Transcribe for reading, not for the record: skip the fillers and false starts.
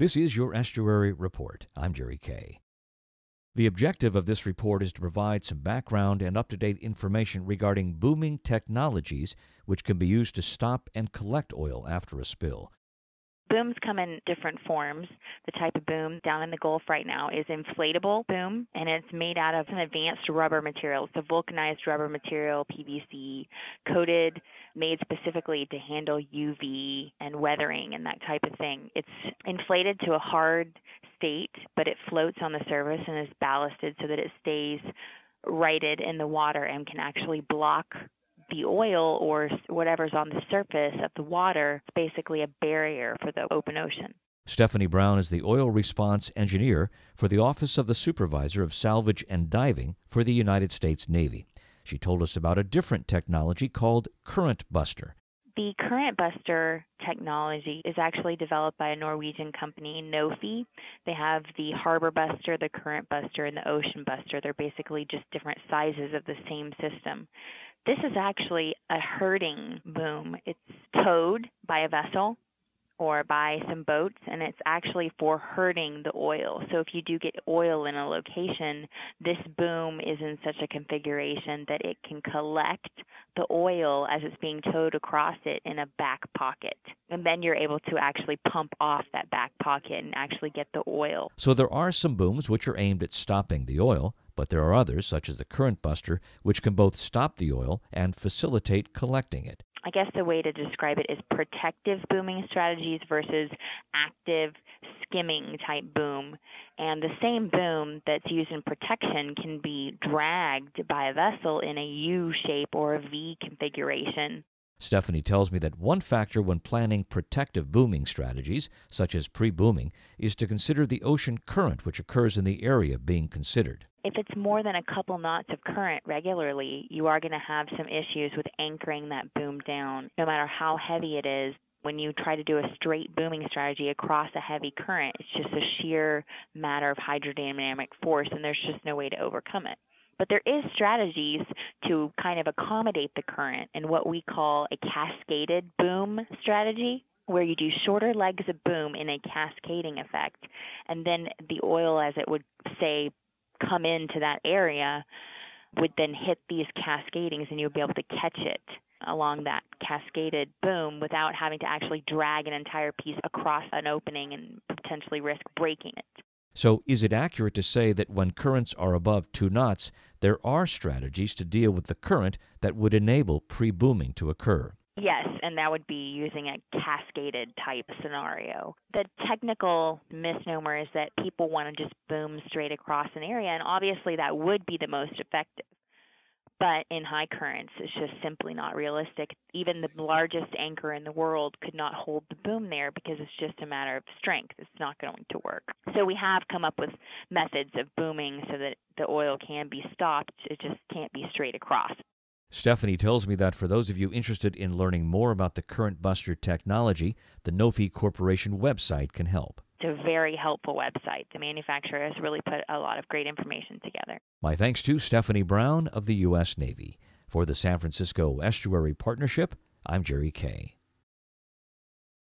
This is your Estuary Report. I'm Jerry Kay. The objective of this report is to provide some background and up-to-date information regarding booming technologies which can be used to stop and collect oil after a spill. Booms come in different forms. The type of boom down in the Gulf right now is inflatable boom, and it's made out of an advanced rubber material. It's a vulcanized rubber material, PVC, coated, made specifically to handle UV and weathering and that type of thing. It's inflated to a hard state, but it floats on the surface and is ballasted so that it stays righted in the water and can actually block the oil or whatever's on the surface of the water. It's basically a barrier for the open ocean. Stephanie Brown is the Oil Response Engineer for the Office of the Supervisor of Salvage and Diving for the United States Navy. She told us about a different technology called Current Buster. The Current Buster technology is actually developed by a Norwegian company, Nofi. They have the Harbor Buster, the Current Buster, and the Ocean Buster. They're basically just different sizes of the same system. This is actually a herding boom. It's towed by a vessel or by some boats, and it's actually for herding the oil. So if you do get oil in a location, this boom is in such a configuration that it can collect the oil as it's being towed across it in a back pocket. And then you're able to actually pump off that back pocket and actually get the oil. So there are some booms which are aimed at stopping the oil, but there are others, such as the Current Buster, which can both stop the oil and facilitate collecting it. I guess the way to describe it is protective booming strategies versus active skimming type boom. And the same boom that's used in protection can be dragged by a vessel in a U shape or a V configuration. Stephanie tells me that one factor when planning protective booming strategies, such as pre-booming, is to consider the ocean current which occurs in the area being considered. If it's more than a couple knots of current regularly, you are going to have some issues with anchoring that boom down, no matter how heavy it is. When you try to do a straight booming strategy across a heavy current, it's just a sheer matter of hydrodynamic force, and there's just no way to overcome it. But there is strategies to kind of accommodate the current in what we call a cascaded boom strategy, where you do shorter legs of boom in a cascading effect, and then the oil, as it would say, come into that area, would then hit these cascadings, and you'll be able to catch it along that cascaded boom without having to actually drag an entire piece across an opening and potentially risk breaking it. So is it accurate to say that when currents are above 2 knots, there are strategies to deal with the current that would enable pre-booming to occur? Yes, and that would be using a cascaded type scenario. The technical misnomer is that people want to just boom straight across an area, and obviously that would be the most effective. But in high currents, it's just simply not realistic. Even the largest anchor in the world could not hold the boom there because it's just a matter of strength. It's not going to work. So we have come up with methods of booming so that the oil can be stopped. It just can't be straight across. Stephanie tells me that for those of you interested in learning more about the Current Buster technology, the Nofi Corporation website can help. It's a very helpful website. The manufacturer has really put a lot of great information together. My thanks to Stephanie Brown of the U.S. Navy. For the San Francisco Estuary Partnership, I'm Jerry Kay.